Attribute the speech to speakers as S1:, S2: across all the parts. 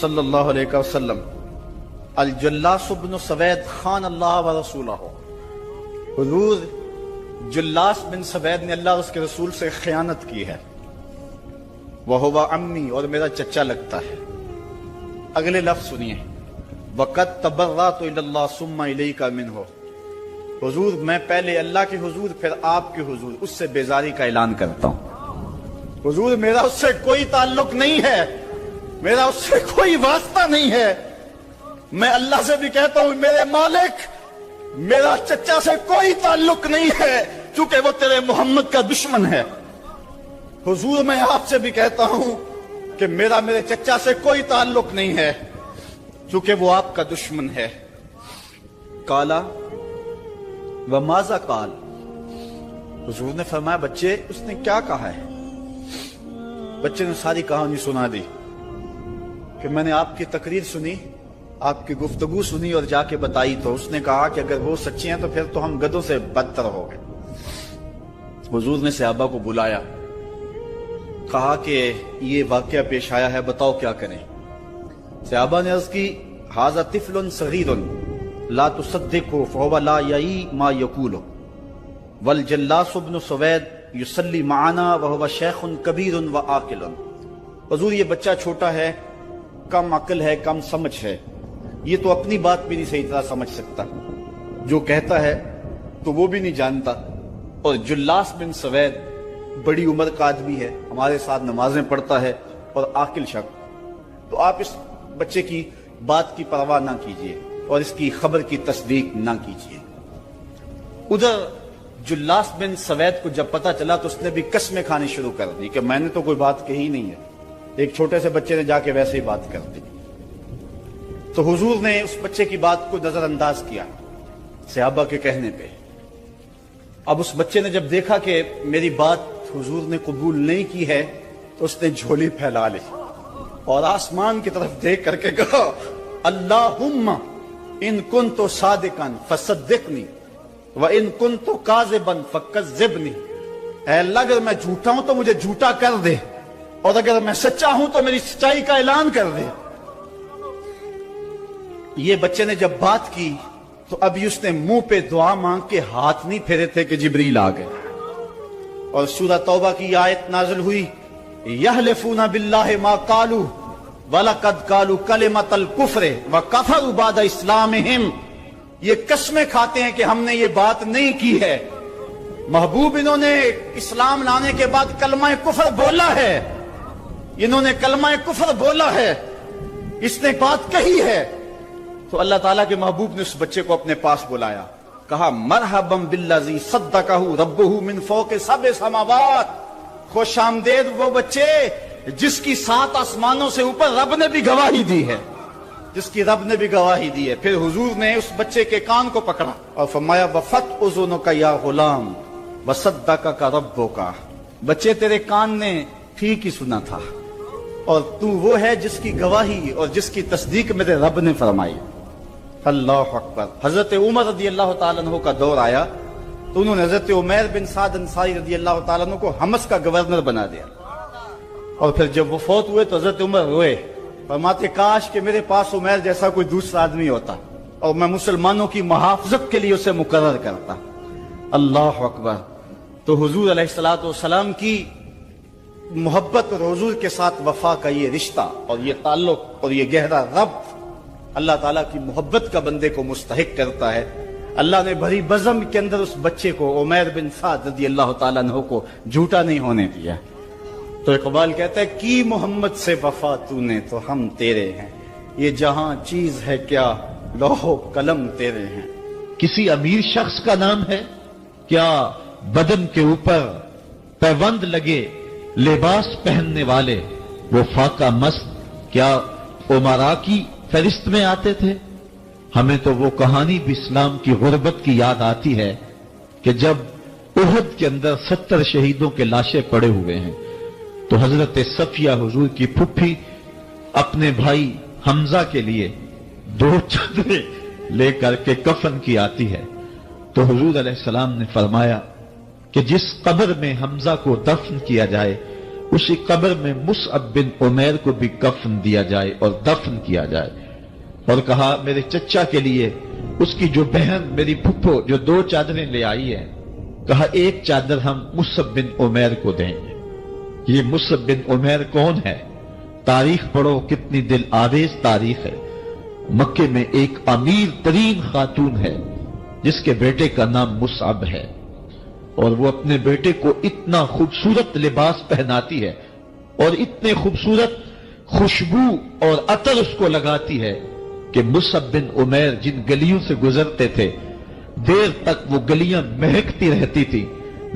S1: صلی اللہ علیہ وسلم الجلاس بن سوید خان اللہ و رسولہ، حضور جلاس بن سوید نے اللہ اور اس کے رسول سے خیانت کی ہے، وہو عمی، اور میرا چچا لگتا ہے۔ اگلے لفظ سنیے، وقد تبرأت الی اللہ ثم الیک منہ، حضور میں پہلے اللہ کے حضور پھر آپ کے حضور اس سے بیزاری کا اعلان کرتا ہوں۔ حضور میرا اس سے کوئی تعلق نہیں ہے، میرا اس سے کوئی واسطہ نہیں ہے۔ میں اللہ سے بھی کہتا ہوں میرے مالک، میرا چچا سے کوئی تعلق نہیں ہے چونکہ وہ تیرے محمد کا دشمن ہے۔ حضور میں آپ سے بھی کہتا ہوں کہ میرا میرے چچا سے کوئی تعلق نہیں ہے چونکہ وہ آپ کا دشمن ہے۔ کالا وماذا قال، حضور نے فرمایا بچے اس نے کیا کہا ہے؟ بچے نے ساری کہانی سنا دی کہ میں نے آپ کی تقریر سنی، آپ کی گفتگو سنی اور جا کے بتائی تو اس نے کہا کہ اگر وہ سچے ہیں تو پھر تو ہم گدھوں سے بدتر ہو گئے۔ حضور نے صحابہ کو بلایا، کہا کہ یہ واقعہ پیش آیا ہے، بتاؤ کیا کریں؟ صحابہ نے عرض کی ھذا طفل صغیر لا تصدقه فهو لا یعی ما یقول والجلاس بن سوید یصلی معنا وهو شیخ کبیر وعاقل، حضور یہ بچہ چھوٹا ہے، کم عقل ہے، کم سمجھ ہے، یہ تو اپنی بات بھی نہیں صحیح طرح سمجھ سکتا، جو کہتا ہے تو وہ بھی نہیں جانتا، اور جلاس بن سوید بڑی عمر کا آدمی ہے، ہمارے ساتھ نمازیں پڑھتا ہے اور عاقل شخص، تو آپ اس بچے کی بات کی پرواہ نہ کیجیے اور اس کی خبر کی تصدیق نہ کیجیے۔ ادھر جلاس بن سوید کو جب پتا چلا تو اس نے بھی قسمیں کھانی شروع کر دی کہ میں نے تو کوئی بات کہی نہیں ہے، ایک چھوٹے سے بچے نے جا کے ویسے ہی بات کر دی۔ تو حضور نے اس بچے کی بات کو نظر انداز کیا صحابہ کے کہنے پہ۔ اب اس بچے نے جب دیکھا کہ میری بات حضور نے قبول نہیں کی ہے تو اس نے جھولی پھیلا لی اور آسمان کی طرف دیکھ کر کے کہا اللہم ان کنت صادقا فصدقنی وان کنت کاذبا فکذبنی، اے اللہ اگر میں جھوٹا ہوں تو مجھے جھوٹا کر دے اور اگر میں سچا ہوں تو میری سچائی کا اعلان کر دے۔ یہ بچے نے جب بات کی تو ابھی اس نے منہ پہ دعا مانگ کے ہاتھ نہیں پھیرے تھے کہ جبریل آ گئے، اور سورہ توبہ کی آیت نازل ہوئی یحلفون باللہ ما قالوا وَلَقَدْ قَالُوا كَلِمَةَ الْكُفْرِ وَكَفَرُوا بَعْدَ إِسْلَامِهِمْ، یہ قسمیں کھاتے ہیں کہ ہم نے یہ بات نہیں کی ہے، محبوب انہوں نے اسلام لانے کے بعد کلمہ کفر بولا ہے، انہوں نے کلمہ کفر بولا ہے، اس نے بات کہی ہے۔ تو اللہ تعالیٰ کے محبوب نے اس بچے کو اپنے پاس بلایا، کہا مرحبا بالذی صدقہ ربہ من فوق سبع سماوات، خوش آمدید وہ بچے جس کی 7 آسمانوں سے اوپر رب نے بھی گواہی دی ہے، جس کی رب نے بھی گواہی دی ہے۔ پھر حضور نے اس بچے کے کان کو پکڑا اور فرمایا وفت اذنک یا غلام وصدقک ربک، بچے تیرے کان نے ٹھیک ہی سنا تھا اور تو وہ ہے جس کی گواہی اور جس کی تصدیق میرے رب نے فرمائی۔ اللہ اکبر۔ حضرت عمر رضی اللہ تعالیٰ عنہ کا دور آیا تو انہوں نے حضرت عمیر بن سعد انصاری رضی اللہ تعالیٰ عنہ کو حمص کا گورنر بنا دیا، اور پھر جب وہ فوت ہوئے تو حضرت عمر روئے، فرماتے کاش کہ میرے پاس عمیر جیسا کوئی دوسرا آدمی ہوتا اور میں مسلمانوں کی محافظت کے لیے اسے مقرر کرتا۔ اللہ اکبر۔ تو حضور علیہ الصلوۃ والسلام کی محبت اور حضور کے ساتھ وفا کا یہ رشتہ اور یہ تعلق اور یہ گہرا ربط اللہ تعالیٰ کی محبت کا بندے کو مستحق کرتا ہے۔ اللہ نے بھری بزم کے اندر اس بچے کو عمیر بن سعد رضی اللہ تعالیٰ عنہ کو جھوٹا نہیں ہونے دیا۔ تو اقبال کہتا ہے کی محمد سے وفا تو نے تو ہم تیرے ہیں، یہ جہاں چیز ہے کیا لوح و قلم تیرے ہیں۔
S2: کسی امیر شخص کا نام ہے کیا بدن کے اوپر پیوند لگے لباس پہننے والے وہ فاقہ مست کیا امراء کی فہرست میں آتے تھے؟ ہمیں تو وہ کہانی بھی اسلام کی غربت کی یاد آتی ہے کہ جب احد کے اندر 70 شہیدوں کے لاشیں پڑے ہوئے ہیں تو حضرت صفیہ حضور کی پھپھی اپنے بھائی حمزہ کے لیے 2 چادریں لے کر کے کفن کی آتی ہے، تو حضور علیہ السلام نے فرمایا کہ جس قبر میں حمزہ کو دفن کیا جائے اسی قبر میں مصعب بن عمیر کو بھی کفن دیا جائے اور دفن کیا جائے، اور کہا میرے چچا کے لیے اس کی جو بہن میری پھپھو جو 2 چادریں لے آئی ہے، کہا ایک چادر ہم مصعب بن عمیر کو دیں گے۔ یہ مصعب بن عمیر کون ہے؟ تاریخ پڑھو، کتنی دل آویز تاریخ ہے۔ مکے میں ایک امیر ترین خاتون ہے جس کے بیٹے کا نام مصعب ہے، اور وہ اپنے بیٹے کو اتنا خوبصورت لباس پہناتی ہے اور اتنے خوبصورت خوشبو اور عطر اس کو لگاتی ہے کہ مصعب بن عمیر جن گلیوں سے گزرتے تھے دیر تک وہ گلیاں مہکتی رہتی تھی۔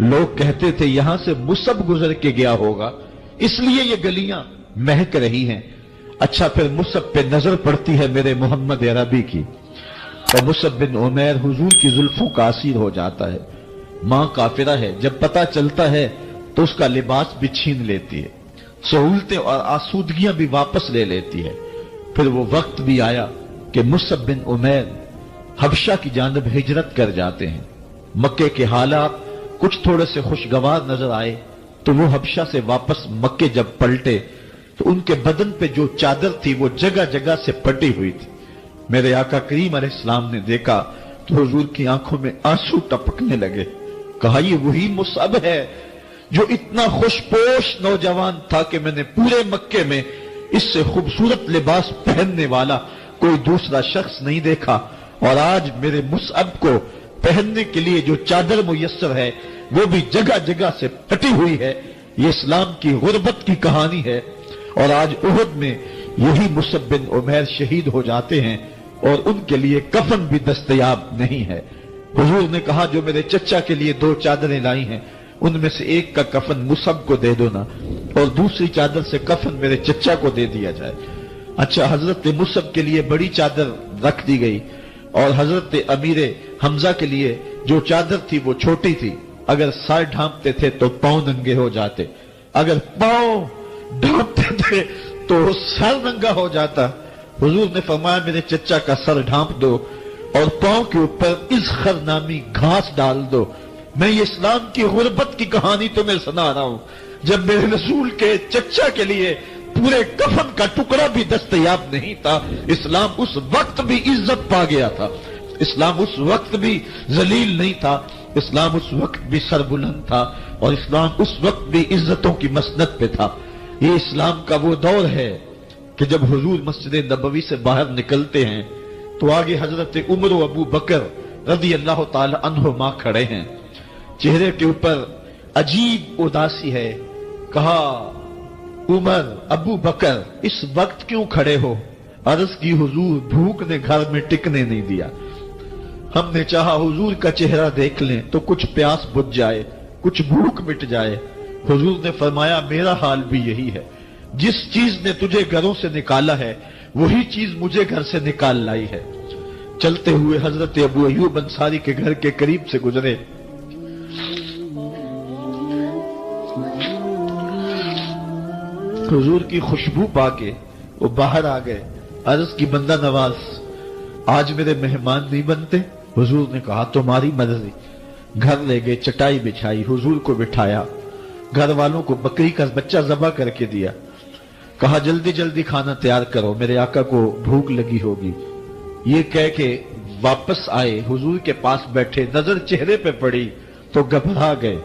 S2: لوگ کہتے تھے یہاں سے مصعب گزر کے گیا ہوگا اس لیے یہ گلیاں مہک رہی ہیں۔ اچھا، پھر مصعب پہ نظر پڑتی ہے میرے محمد عربی کی، اور مصعب بن عمیر حضور کی زلفوں کا اسیر ہو جاتا ہے۔ ماں کافرہ ہے، جب پتہ چلتا ہے تو اس کا لباس بھی چھین لیتی ہے، سہولتیں اور آسودگیاں بھی واپس لے لیتی ہے۔ پھر وہ وقت بھی آیا کہ مصعب بن عمیر حبشہ کی جانب ہجرت کر جاتے ہیں۔ مکے کے حالات کچھ تھوڑے سے خوشگوار نظر آئے تو وہ حبشہ سے واپس مکے جب پلٹے تو ان کے بدن پہ جو چادر تھی وہ جگہ جگہ سے پٹی ہوئی تھی۔ میرے آقا کریم علیہ السلام نے دیکھا تو حضور کی آنکھوں میں آنسو ٹپکنے لگے۔ کہا یہ وہی مصعب ہے جو اتنا خوش پوش نوجوان تھا کہ میں نے پورے مکے میں اس سے خوبصورت لباس پہننے والا کوئی دوسرا شخص نہیں دیکھا، اور آج میرے مصعب کو پہننے کے لیے جو چادر میسر ہے وہ بھی جگہ جگہ سے پھٹی ہوئی ہے۔ یہ اسلام کی غربت کی کہانی ہے، اور آج احد میں یہی مصعب بن عمیر شہید ہو جاتے ہیں اور ان کے لیے کفن بھی دستیاب نہیں ہے۔ حضور نے کہا جو میرے چچا کے لیے 2 چادریں لائی ہیں ان میں سے ایک کا کفن مصعب کو دے دو نا، اور دوسری چادر سے کفن میرے چچا کو دے دیا جائے۔ اچھا، حضرت مصعب کے لیے بڑی چادر رکھ دی گئی، اور حضرت امیر حمزہ کے لیے جو چادر تھی وہ چھوٹی تھی، اگر سر ڈھانپتے تھے تو پاؤں ننگے ہو جاتے، اگر پاؤں ڈھانپتے تھے تو سر ننگا ہو جاتا۔ حضور نے فرمایا میرے چچا کا سر ڈھانپ دو اور پاؤں کے اوپر اذخر نامی گھاس ڈال دو۔ میں یہ اسلام کی غربت کی کہانی تمہیں سنا رہا ہوں، جب میرے رسول کے چچا کے لیے پورے کفن کا ٹکڑا بھی دستیاب نہیں تھا، اسلام اس وقت بھی عزت پا گیا تھا، اسلام اس وقت بھی ذلیل نہیں تھا، اسلام اس وقت بھی سربلند تھا، اور اسلام اس وقت بھی عزتوں کی مسند پہ تھا۔ یہ اسلام کا وہ دور ہے کہ جب حضور مسجد نبوی سے باہر نکلتے ہیں تو آگے حضرت عمر و ابو بکر رضی اللہ تعالی عنہما کھڑے ہیں، چہرے کے اوپر عجیب اداسی ہے۔ کہا عمر، ابو بکر اس وقت کیوں کھڑے ہو؟ عرض کی حضور بھوک نے گھر میں ٹکنے نہیں دیا، ہم نے چاہا حضور کا چہرہ دیکھ لیں تو کچھ پیاس بجھ جائے، کچھ بھوک مٹ جائے۔ حضور نے فرمایا میرا حال بھی یہی ہے، جس چیز نے تجھے گھروں سے نکالا ہے وہی چیز مجھے گھر سے نکال لائی ہے۔ چلتے ہوئے حضرت ابو ایوب انصاری کے گھر کے قریب سے گزرے، حضور کی خوشبو پا کے وہ باہر آ گئے۔ عرض کی بندہ نواز آج میرے مہمان نہیں بنتے؟ حضور نے کہا تمہاری مرضی۔ گھر لے گئے، چٹائی بچھائی، حضور کو بٹھایا، گھر والوں کو بکری کا بچہ ذبح کر کے دیا، کہا جلدی جلدی کھانا تیار کرو، میرے آقا کو بھوک لگی ہوگی۔ یہ کہہ کے واپس آئے، حضور کے پاس بیٹھے، نظر چہرے پہ پڑی تو گھبرا گئے۔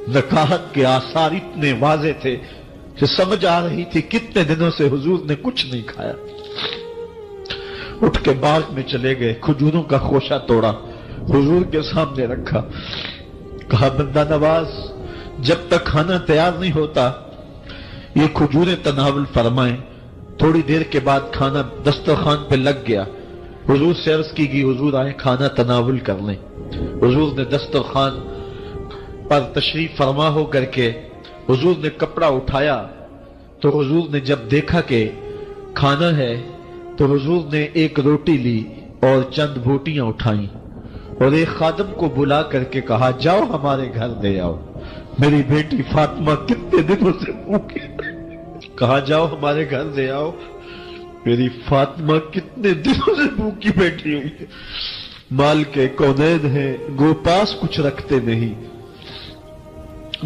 S2: نکاحت کے آثار اتنے واضح تھے کہ سمجھ آ رہی تھی کتنے دنوں سے حضور نے کچھ نہیں کھایا۔ اٹھ کے باغ میں چلے گئے، کھجوروں کا خوشہ توڑا، حضور کے سامنے رکھا، کہا بندہ نواز جب تک کھانا تیار نہیں ہوتا یہ کھجوریں تناول فرمائیں۔ تھوڑی دیر کے بعد کھانا دسترخوان پہ لگ گیا، حضور سے عرض کی گئی حضور آئے کھانا تناول کر لیں۔ حضور نے دسترخوان پر تشریف فرما ہو کر کے حضور نے کپڑا اٹھایا تو حضور نے جب دیکھا کہ کھانا ہے تو حضور نے ایک روٹی لی اور چند بوٹیاں اٹھائیں اور ایک خادم کو بلا کر کے کہا جاؤ ہمارے گھر دے آؤ، میری بیٹی فاطمہ کتنے دنوں سے بھوکی، کہا جاؤ ہمارے گھر دے آؤ، میری فاطمہ کتنے دنوں سے بھوکی بیٹھی ہوئی ہے، مال کے کونین ہیں گو پاس کچھ رکھتے نہیں۔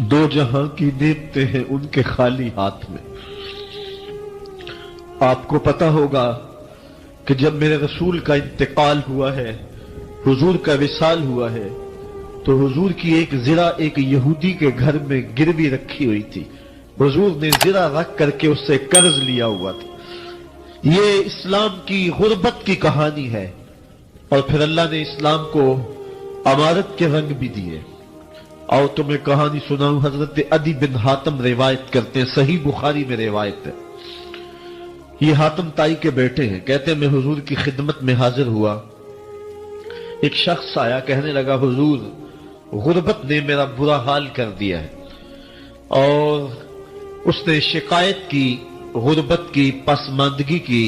S2: دو جہاں کی نعمتیں ہیں ان کے خالی ہاتھ میں. آپ کو پتا ہوگا کہ جب میرے رسول کا انتقال ہوا ہے، حضور کا وصال ہوا ہے، تو حضور کی ایک زرہ ایک یہودی کے گھر میں گروی رکھی ہوئی تھی. حضور نے زرہ رکھ کر کے اس سے قرض لیا ہوا تھا. یہ اسلام کی غربت کی کہانی ہے، اور پھر اللہ نے اسلام کو امارت کے رنگ بھی دیے. آؤ تمہیں کہانی سناؤں. حضرت عدی بن حاتم روایت کرتے ہیں، صحیح بخاری میں روایت ہے. یہ حاتم تائی کے بیٹے ہیں. کہتے ہیں میں حضور کی خدمت میں حاضر ہوا. ایک شخص آیا، کہنے لگا حضور غربت نے میرا برا حال کر دیا ہے. اور اس نے شکایت کی غربت کی، پسماندگی کی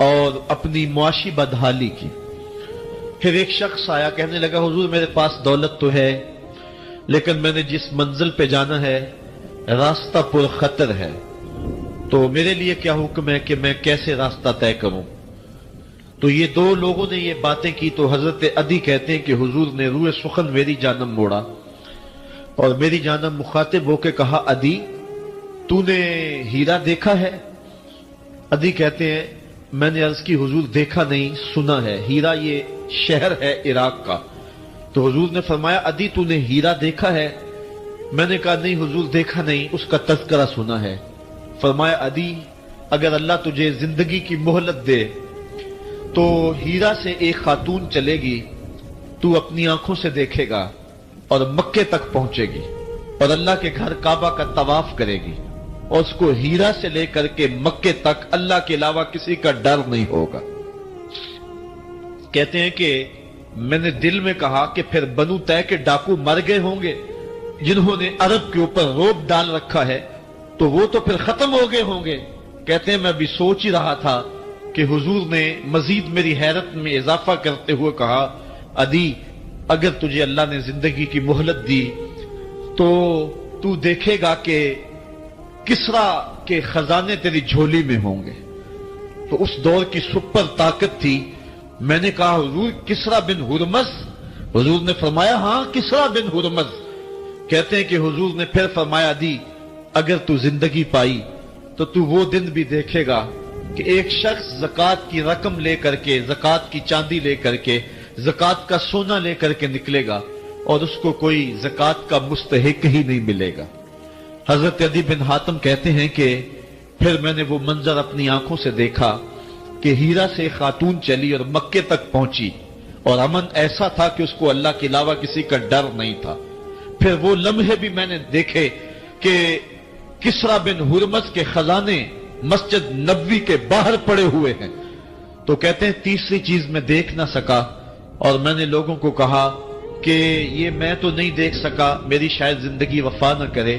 S2: اور اپنی معاشی بدحالی کی. پھر ایک شخص آیا، کہنے لگا حضور میرے پاس دولت تو ہے، لیکن میں نے جس منزل پہ جانا ہے راستہ پر خطر ہے، تو میرے لیے کیا حکم ہے کہ میں کیسے راستہ طے کروں. تو یہ دو لوگوں نے یہ باتیں کی. تو حضرت عدی کہتے ہیں کہ حضور نے روح سخن میری جانب موڑا اور میری جانب مخاطب ہو کے کہا عدی تو نے ہیرا دیکھا ہے؟ عدی کہتے ہیں میں نے عرض کی حضور دیکھا نہیں، سنا ہے. ہیرا یہ شہر ہے عراق کا. تو حضور نے فرمایا عدی تو نے ہیرا دیکھا ہے؟ میں نے کہا نہیں حضور دیکھا نہیں، اس کا تذکرہ سنا ہے. فرمایا عدی اگر اللہ تجھے زندگی کی مہلت دے تو ہیرا سے ایک خاتون چلے گی، تو اپنی آنکھوں سے دیکھے گا اور مکے تک پہنچے گی اور اللہ کے گھر کعبہ کا طواف کرے گی، اور اس کو ہیرا سے لے کر کے مکے تک اللہ کے علاوہ کسی کا ڈر نہیں ہوگا. کہتے ہیں کہ میں نے دل میں کہا کہ پھر بنو طے کے ڈاکو مر گئے ہوں گے جنہوں نے عرب کے اوپر روب ڈال رکھا ہے، تو وہ تو پھر ختم ہو گئے ہوں گے. کہتے ہیں میں بھی سوچ ہی رہا تھا کہ حضور نے مزید میری حیرت میں اضافہ کرتے ہوئے کہا عدی اگر تجھے اللہ نے زندگی کی مہلت دی تو دیکھے گا کہ کسرا کے خزانے تیری جھولی میں ہوں گے. تو اس دور کی سپر طاقت تھی. میں نے کہا حضور کسرا بن ہرمز؟ حضور نے فرمایا ہاں کسرا بن ہرمز. کہتے ہیں کہ حضور نے پھر فرمایا عدی اگر تو زندگی پائی تو تو وہ دن بھی دیکھے گا کہ ایک شخص زکوٰۃ کی رقم لے کر کے، زکوٰۃ کی چاندی لے کر کے، زکوٰۃ کا سونا لے کر کے نکلے گا اور اس کو کوئی زکوٰۃ کا مستحق ہی نہیں ملے گا. حضرت عدی بن حاتم کہتے ہیں کہ پھر میں نے وہ منظر اپنی آنکھوں سے دیکھا کہ ہیرا سے خاتون چلی اور مکے تک پہنچی، اور امن ایسا تھا کہ اس کو اللہ کے علاوہ کسی کا ڈر نہیں تھا. پھر وہ لمحے بھی میں نے دیکھے کہ کسرا بن ہرمز کے خزانے مسجد نبوی کے باہر پڑے ہوئے ہیں. تو کہتے ہیں تیسری چیز میں دیکھ نہ سکا، اور میں نے لوگوں کو کہا کہ یہ میں تو نہیں دیکھ سکا، میری شاید زندگی وفا نہ کرے،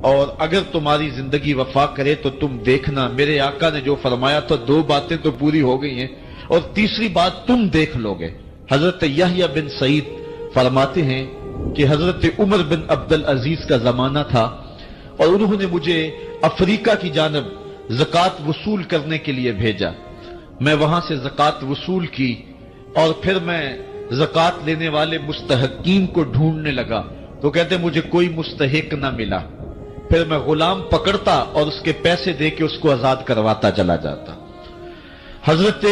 S2: اور اگر تمہاری زندگی وفا کرے تو تم دیکھنا میرے آقا نے جو فرمایا تو دو باتیں تو پوری ہو گئی ہیں، اور تیسری بات تم دیکھ لو گے. حضرت یحییٰ بن سعید فرماتے ہیں کہ حضرت عمر بن عبدالعزیز کا زمانہ تھا، اور انہوں نے مجھے افریقہ کی جانب زکوٰۃ وصول کرنے کے لیے بھیجا. میں وہاں سے زکوٰۃ وصول کی، اور پھر میں زکوٰۃ لینے والے مستحقین کو ڈھونڈنے لگا. تو کہتے مجھے کوئی مستحق نہ ملا. پھر میں غلام پکڑتا اور اس کے پیسے دے کے اس کو آزاد کرواتا چلا جاتا. حضرت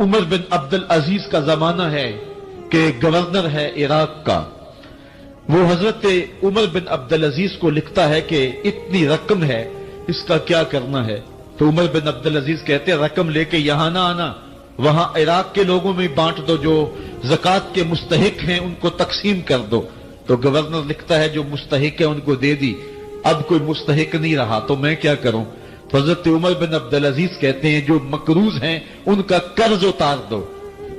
S2: عمر بن عبدالعزیز کا زمانہ ہے کہ گورنر ہے عراق کا. وہ حضرت عمر بن عبدالعزیز کو لکھتا ہے کہ اتنی رقم ہے، اس کا کیا کرنا ہے. تو عمر بن عبدالعزیز کہتے رقم لے کے یہاں نہ آنا، وہاں عراق کے لوگوں میں بانٹ دو، جو زکوٰۃ کے مستحق ہیں ان کو تقسیم کر دو. تو گورنر لکھتا ہے جو مستحق ہے ان کو دے دی، اب کوئی مستحق نہیں رہا تو میں کیا کروں. تو حضرت عمر بن عبدالعزیز کہتے ہیں جو مقروض ہیں ان کا قرض اتار دو.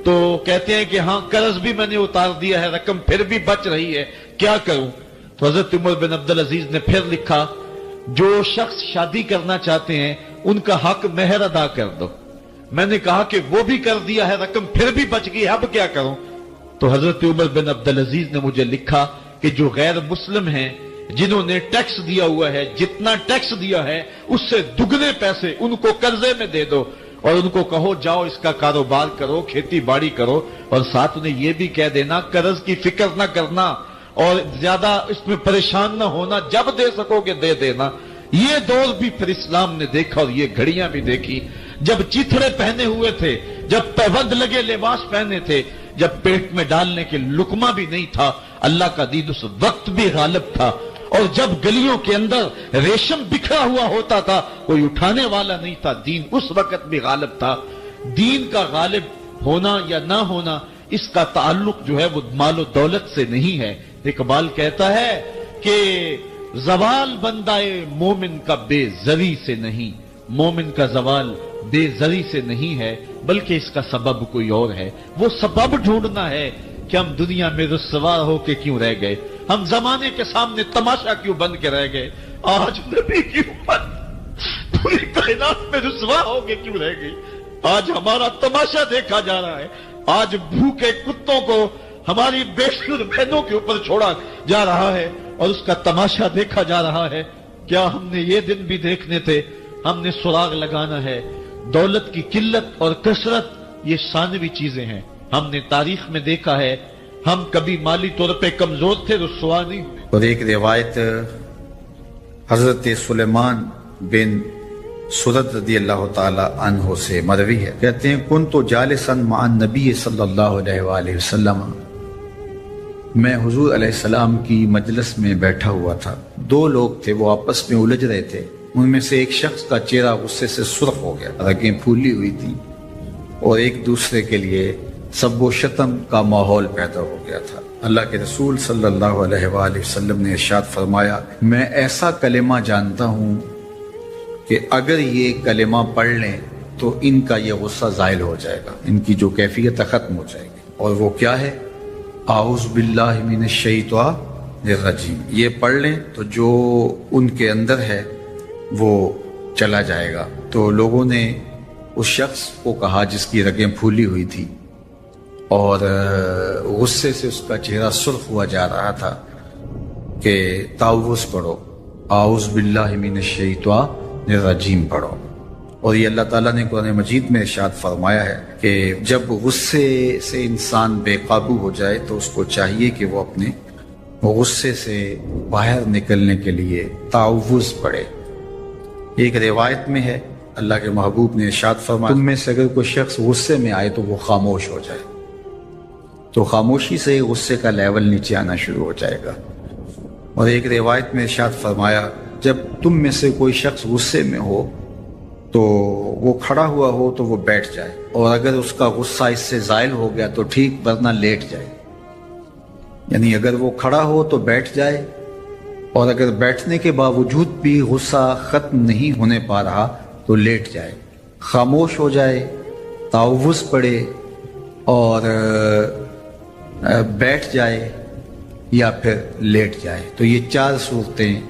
S2: تو کہتے ہیں کہ ہاں قرض بھی میں نے اتار دیا ہے، رقم پھر بھی بچ رہی ہے، کیا کروں. تو حضرت عمر بن عبدالعزیز نے پھر لکھا جو شخص شادی کرنا چاہتے ہیں ان کا حق مہر ادا کر دو. میں نے کہا کہ وہ بھی کر دیا ہے، رقم پھر بھی بچ گئی، اب کیا کروں. تو حضرت عمر بن عبدالعزیز نے مجھے لکھا کہ جو غیر مسلم ہیں جنہوں نے ٹیکس دیا ہوا ہے، جتنا ٹیکس دیا ہے اس سے دگنے پیسے ان کو قرضے میں دے دو، اور ان کو کہو جاؤ اس کا کاروبار کرو، کھیتی باڑی کرو، اور ساتھ انہیں یہ بھی کہہ دینا قرض کی فکر نہ کرنا، اور زیادہ اس میں پریشان نہ ہونا، جب دے سکو گے دے دینا. یہ دور بھی پھر اسلام نے دیکھا اور یہ گھڑیاں بھی دیکھی جب چیتھڑے پہنے ہوئے تھے، جب پیوند لگے لباس پہنے تھے، جب پیٹ میں ڈالنے کے لقمہ بھی نہیں تھا. اللہ کا دین اس وقت بھی غالب تھا. اور جب گلیوں کے اندر ریشم بکھرا ہوا ہوتا تھا، کوئی اٹھانے والا نہیں تھا، دین اس وقت بھی غالب تھا. دین کا غالب ہونا یا نہ ہونا، اس کا تعلق جو ہے وہ مال و دولت سے نہیں ہے. اقبال کہتا ہے کہ زوال بندائے مومن کا بے زری سے نہیں، مومن کا زوال بے زری سے نہیں ہے، بلکہ اس کا سبب کوئی اور ہے. وہ سبب ڈھونڈنا ہے کہ ہم دنیا میں رسوا ہو کے کیوں رہ گئے، ہم زمانے کے سامنے تماشا کیوں بن کے رہ گئے. آج نبی کی امت پوری کائنات میں رسوا ہو کے کیوں رہ گئی. آج ہمارا تماشا دیکھا جا رہا ہے. آج بھوکے کتوں کو ہماری بےشمار بہنوں کے اوپر چھوڑا جا رہا ہے اور اس کا تماشا دیکھا جا رہا ہے. کیا ہم نے یہ دن بھی دیکھنے تھے؟ ہم نے سراغ لگانا ہے. دولت کی قلت اور کثرت یہ ثانوی چیزیں ہیں. ہم نے تاریخ میں دیکھا ہے ہم کبھی مالی طور پہ کمزور تھے، رسوا نہیں ہوئے.
S1: اور ایک روایت حضرت سلیمان بن سرد رضی اللہ تعالی عنہ سے مروی ہے. کہتے ہیں کنت جالسا مع النبی صلی اللہ علیہ وآلہ وسلم، میں حضور علیہ السلام کی مجلس میں بیٹھا ہوا تھا. دو لوگ تھے، وہ آپس میں الجھ رہے تھے. ان میں سے ایک شخص کا چہرہ غصے سے سرخ ہو گیا، رگیں پھولی ہوئی تھی اور ایک دوسرے کے لیے سب و شتم کا ماحول پیدا ہو گیا تھا. اللہ کے رسول صلی اللہ علیہ وآلہ وسلم نے ارشاد فرمایا میں ایسا کلمہ جانتا ہوں کہ اگر یہ کلمہ پڑھ لیں تو ان کا یہ غصہ زائل ہو جائے گا، ان کی جو کیفیت ختم ہو جائے گی. اور وہ کیا ہے؟ اعوذ باللہ من الشیطان الرجیم. یہ پڑھ لیں تو جو ان کے اندر ہے وہ چلا جائے گا. تو لوگوں نے اس شخص کو کہا جس کی رگیں پھولی ہوئی تھی اور غصے سے اس کا چہرہ سرخ ہوا جا رہا تھا کہ تعوذ پڑھو، اعوذ باللہ من الشیطان الرجیم پڑھو. اور یہ اللہ تعالیٰ نے قرآن مجید میں ارشاد فرمایا ہے کہ جب غصے سے انسان بے قابو ہو جائے تو اس کو چاہیے کہ وہ اپنے غصے سے باہر نکلنے کے لیے تعوذ پڑھے. ایک روایت میں ہے اللہ کے محبوب نے ارشاد فرمایا تم میں سے اگر کوئی شخص غصے میں آئے تو وہ خاموش ہو جائے. تو خاموشی سے ہی غصے کا لیول نیچے آنا شروع ہو جائے گا. اور ایک روایت میں ارشاد فرمایا جب تم میں سے کوئی شخص غصے میں ہو تو وہ کھڑا ہوا ہو تو وہ بیٹھ جائے، اور اگر اس کا غصہ اس سے زائل ہو گیا تو ٹھیک، ورنہ لیٹ جائے. یعنی اگر وہ کھڑا ہو تو بیٹھ جائے، اور اگر بیٹھنے کے باوجود بھی غصہ ختم نہیں ہونے پا رہا تو لیٹ جائے، خاموش ہو جائے، تعوذ پڑھے اور بیٹھ جائے یا پھر لیٹ جائے. تو یہ چار صورتیں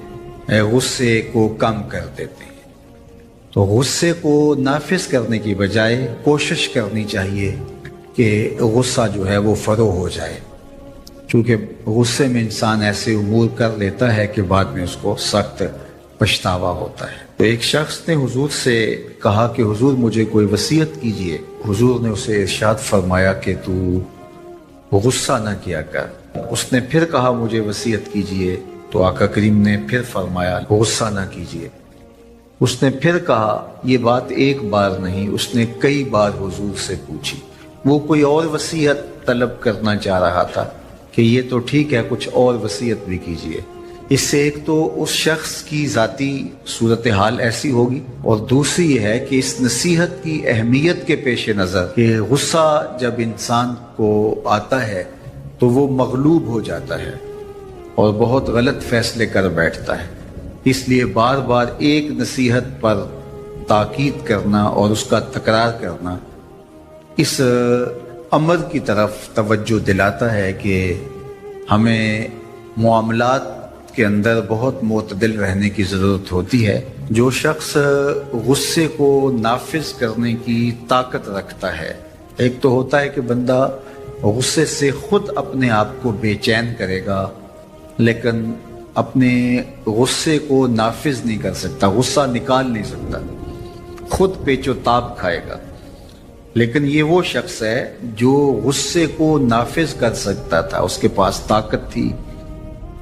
S1: غصے کو کم کر دیتے ہیں. تو غصے کو نافذ کرنے کی بجائے کوشش کرنی چاہیے کہ غصہ جو ہے وہ فروغ ہو جائے، چونکہ غصے میں انسان ایسے امور کر لیتا ہے کہ بعد میں اس کو سخت پچھتاوا ہوتا ہے. تو ایک شخص نے حضور سے کہا کہ حضور مجھے کوئی وصیت کیجئے. حضور نے اسے ارشاد فرمایا کہ تو غصہ نہ کیا کر. اس نے پھر کہا مجھے وصیت کیجئے، تو آقا کریم نے پھر فرمایا غصہ نہ کیجئے. اس نے پھر کہا، یہ بات ایک بار نہیں، اس نے کئی بار حضور سے پوچھی. وہ کوئی اور وصیت طلب کرنا چاہ رہا تھا کہ یہ تو ٹھیک ہے، کچھ اور وصیت بھی کیجئے. اس سے ایک تو اس شخص کی ذاتی صورتحال ایسی ہوگی، اور دوسری یہ ہے کہ اس نصیحت کی اہمیت کے پیش نظر کہ غصہ جب انسان کو آتا ہے تو وہ مغلوب ہو جاتا ہے اور بہت غلط فیصلے کر بیٹھتا ہے. اس لیے بار بار ایک نصیحت پر تاکید کرنا اور اس کا تکرار کرنا اس امر کی طرف توجہ دلاتا ہے کہ ہمیں معاملات کے اندر بہت معتدل رہنے کی ضرورت ہوتی ہے. جو شخص غصے کو نافذ کرنے کی طاقت رکھتا ہے، ایک تو ہوتا ہے کہ بندہ غصے سے خود اپنے آپ کو بے چین کرے گا لیکن اپنے غصے کو نافذ نہیں کر سکتا، غصہ نکال نہیں سکتا، خود پیچ و تاب کھائے گا. لیکن یہ وہ شخص ہے جو غصے کو نافذ کر سکتا تھا، اس کے پاس طاقت تھی،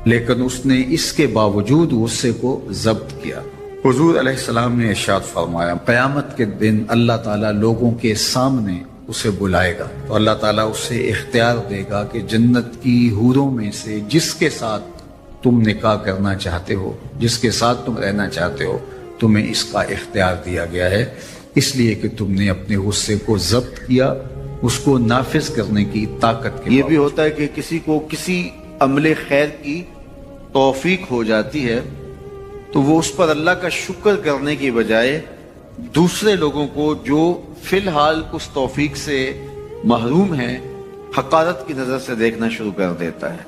S1: لیکن اس نے اس کے باوجود غصے کو ضبط کیا۔ حضور علیہ السلام نے ارشاد فرمایا قیامت کے دن اللہ تعالیٰ لوگوں کے سامنے اسے بلائے گا تو اللہ تعالیٰ اسے اختیار دے گا کہ جنت کی حوروں میں سے جس کے ساتھ تم نکاح کرنا چاہتے ہو، جس کے ساتھ تم رہنا چاہتے ہو، تمہیں اس کا اختیار دیا گیا ہے، اس لیے کہ تم نے اپنے غصے کو ضبط کیا، اس کو نافذ کرنے کی طاقت کے۔ یہ بھی ہوتا ہے کہ کسی کو کسی عمل خیر کی توفیق ہو جاتی ہے تو وہ اس پر اللہ کا شکر کرنے کی بجائے دوسرے لوگوں کو جو فی الحال اس توفیق سے محروم ہیں حقارت کی نظر سے دیکھنا شروع کر دیتا ہے۔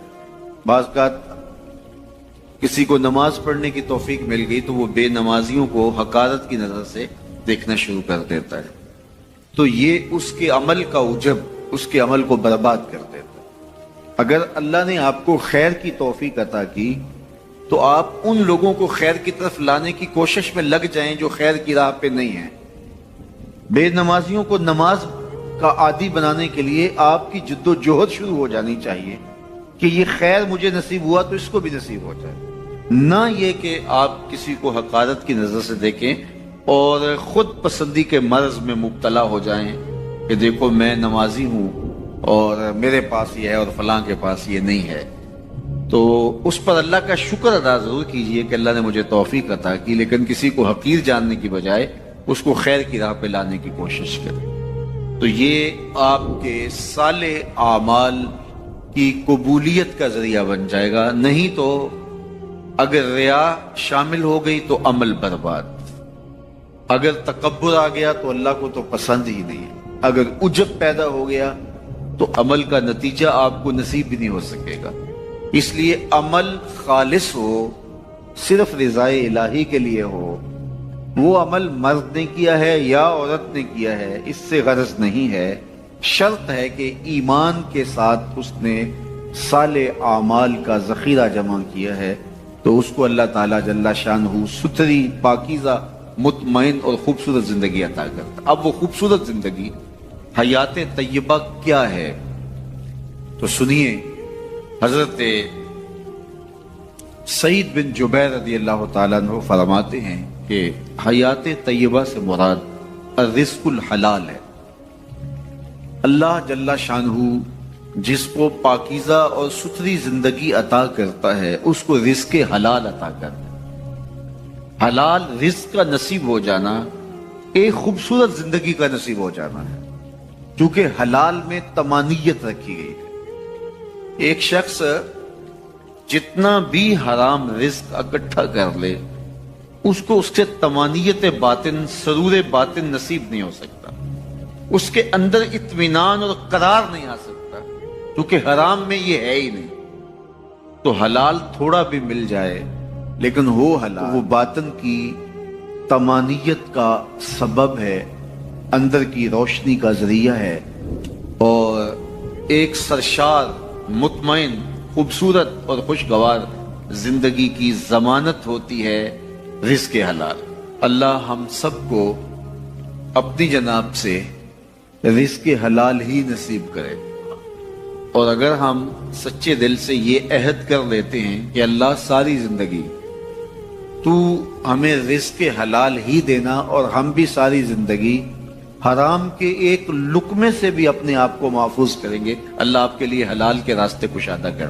S1: بعض اوقات کسی کو نماز پڑھنے کی توفیق مل گئی تو وہ بے نمازیوں کو حقارت کی نظر سے دیکھنا شروع کر دیتا ہے، تو یہ اس کے عمل کا عجب اس کے عمل کو برباد کر دیتا ہے۔ اگر اللہ نے آپ کو خیر کی توفیق عطا کی تو آپ ان لوگوں کو خیر کی طرف لانے کی کوشش میں لگ جائیں جو خیر کی راہ پہ نہیں ہیں۔ بے نمازیوں کو نماز کا عادی بنانے کے لیے آپ کی جد و جہد شروع ہو جانی چاہیے کہ یہ خیر مجھے نصیب ہوا تو اس کو بھی نصیب ہو جائے، نہ یہ کہ آپ کسی کو حقارت کی نظر سے دیکھیں اور خود پسندی کے مرض میں مبتلا ہو جائیں کہ دیکھو میں نمازی ہوں اور میرے پاس یہ ہے اور فلاں کے پاس یہ نہیں ہے۔ تو اس پر اللہ کا شکر ادا ضرور کیجئے کہ اللہ نے مجھے توفیق عطا کی، لیکن کسی کو حقیر جاننے کی بجائے اس کو خیر کی راہ پہ لانے کی کوشش کریں، تو یہ آپ کے صالح اعمال کی قبولیت کا ذریعہ بن جائے گا۔ نہیں تو اگر ریا شامل ہو گئی تو عمل برباد، اگر تکبر آ گیا تو اللہ کو تو پسند ہی نہیں ہے، اگر عجب پیدا ہو گیا تو عمل کا نتیجہ آپ کو نصیب بھی نہیں ہو سکے گا۔ اس لیے عمل خالص ہو، صرف رضائے الہی کے لیے ہو، وہ عمل مرد نے کیا ہے یا عورت نے کیا ہے اس سے غرض نہیں ہے، شرط ہے کہ ایمان کے ساتھ اس نے صالح اعمال کا ذخیرہ جمع کیا ہے تو اس کو اللہ تعالیٰ جل شانہ ستھری، پاکیزہ، مطمئن اور خوبصورت زندگی عطا کرتا۔ اب وہ خوبصورت زندگی حیات طیبہ کیا ہے تو سنیے، حضرت سعید بن جبیر رضی اللہ تعالیٰ عنہ فرماتے ہیں کہ حیات طیبہ سے مراد الرزق الحلال ہے۔ اللہ جل شانہ جس کو پاکیزہ اور ستھری زندگی عطا کرتا ہے اس کو رزق حلال عطا کرتا ہے۔ حلال رزق کا نصیب ہو جانا ایک خوبصورت زندگی کا نصیب ہو جانا ہے، کیونکہ حلال میں طمانیت رکھی گئی ہے۔ ایک شخص جتنا بھی حرام رزق اکٹھا کر لے اس کو اس سے طمانیت باطن، سرور باطن نصیب نہیں ہو سکتا، اس کے اندر اطمینان اور قرار نہیں آ سکتا، کیونکہ حرام میں یہ ہے ہی نہیں۔ تو حلال تھوڑا بھی مل جائے لیکن وہ حلال وہ باطن کی طمانیت کا سبب ہے، اندر کی روشنی کا ذریعہ ہے، اور ایک سرشار، مطمئن، خوبصورت اور خوشگوار زندگی کی ضمانت ہوتی ہے رزق حلال۔ اللہ ہم سب کو اپنی جناب سے رزق حلال ہی نصیب کرے، اور اگر ہم سچے دل سے یہ عہد کر لیتے ہیں کہ اللہ ساری زندگی تو ہمیں رزق حلال ہی دینا اور ہم بھی ساری زندگی حرام کے ایک لقمے سے بھی اپنے آپ کو محفوظ کریں گے، اللہ آپ کے لیے حلال کے راستے کشادہ کر